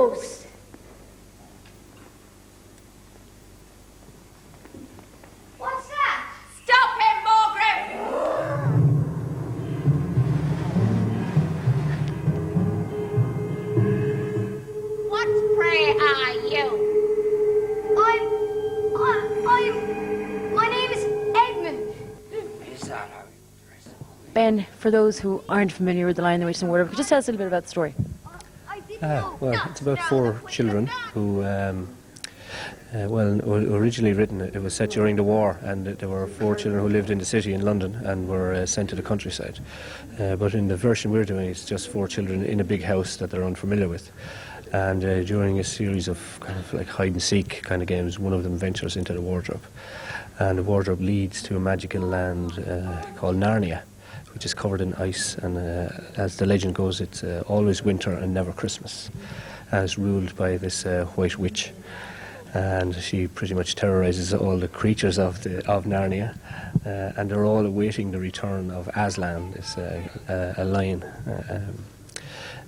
ghost. What's that? Stop him, Margaret! What, pray, are you? My name is Edmund. Is that how you dress? Ben, for those who aren't familiar with The Lion, the Witch and the Wardrobe, could you just tell us a little bit about the story? Well, it's about 4 children who, originally written, it was set during the war, and there were 4 children who lived in the city in London and were sent to the countryside. But in the version we're doing, it's just 4 children in a big house that they're unfamiliar with. And during a series of kind of like hide-and-seek kind of games, one of them ventures into the wardrobe. And the wardrobe leads to a magical land called Narnia, which is covered in ice, and as the legend goes, it's always winter and never Christmas. And it's ruled by this white witch, and she pretty much terrorizes all the creatures of Narnia, and they're all awaiting the return of Aslan, this a lion.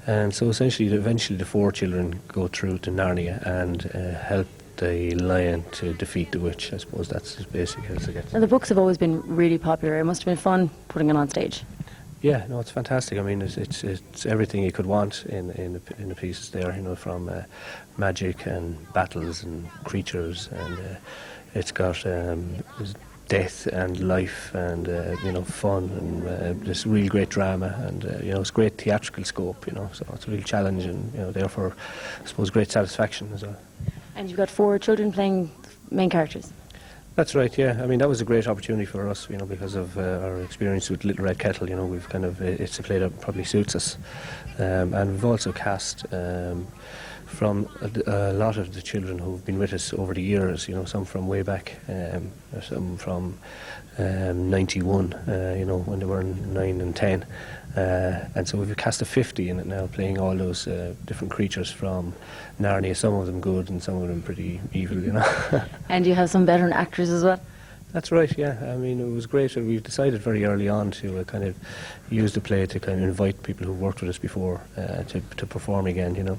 And so essentially, eventually the 4 children go through to Narnia and help the lion to defeat the witch. I suppose that's as basic as it gets. Now, the books have always been really popular. It must have been fun putting it on stage. Yeah, no, it's fantastic. I mean, it's everything you could want in the pieces there. You know, from magic and battles and creatures, and it's got death and life and fun and this really great drama, and it's great theatrical scope. So it's a real challenge, and therefore, I suppose, great satisfaction as well. And you've got 4 children playing main characters. That's right, yeah. I mean, that was a great opportunity for us, because of our experience with Little Red Kettle. We've kind of, it's a play that probably suits us. And we've also cast from a lot of the children who've been with us over the years, some from way back, some from 91, when they were 9 and 10. And so we've cast a 50 in it now, playing all those different creatures from Narnia, some of them good and some of them pretty evil, And you have some veteran actors as well? That's right, yeah. I mean, it was great. We've decided very early on to kind of use the play to kind of invite people who've worked with us before to perform again,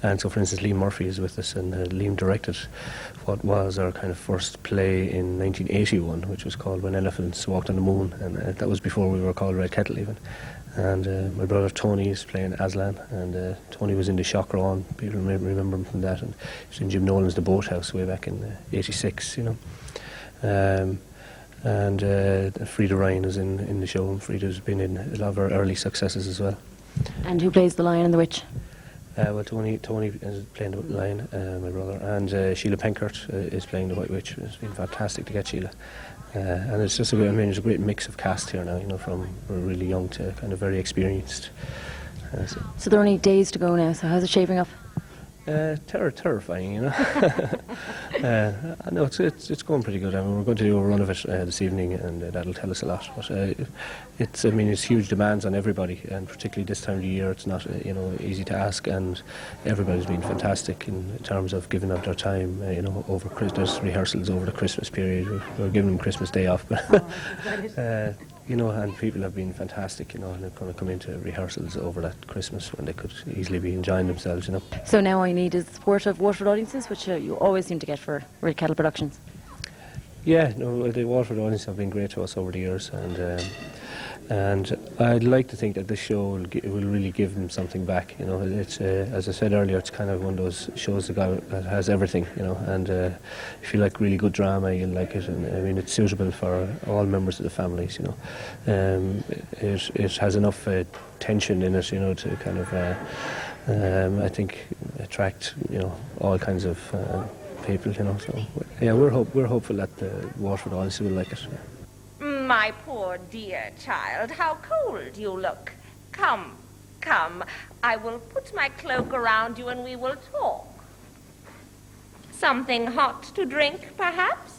And so, for instance, Liam Murphy is with us, and Liam directed what was our kind of first play in 1981, which was called When Elephants Walked on the Moon, and that was before we were called Red Kettle even. And my brother Tony is playing Aslan, and Tony was in The Shock Rawn. People may remember him from that, and he was in Jim Nolan's The Boathouse way back in '86, And Frida Ryan is in the show, and Frida's been in a lot of our early successes as well. And who plays the Lion and the Witch? Well, Tony is playing the Lion, my brother, and Sheila Penkert is playing the White Witch. It's been fantastic to get Sheila. And it's just it's a great mix of cast here now, from really young to kind of very experienced. So there are only days to go now, so how's it shaping up? Terrifying, No, it's going pretty good. I mean, we're going to do a run of it this evening, and that'll tell us a lot. But it's huge demands on everybody, and particularly this time of the year, it's not easy to ask. And everybody's been fantastic in terms of giving up their time. Over Christmas, rehearsals over the Christmas period. We're giving them Christmas Day off, but and people have been fantastic. And they're going to come into rehearsals over that Christmas when they could easily be enjoying themselves. So now all you need is the support of Waterford audiences, which you always seem to get for Red Kettle Productions. Yeah, no, the Waterford audiences have been great to us over the years, and I'd like to think that this show will really give them something back. It's as I said earlier, it's kind of one of those shows that has everything. And if you like really good drama, you'll like it. And I mean, it's suitable for all members of the families. It has enough tension in it, to kind of I think attract all kinds of people. So yeah, we're hopeful that the Waterford audience will like it. My poor dear child, how cold you look. Come, I will put my cloak around you and we will talk. Something hot to drink, perhaps?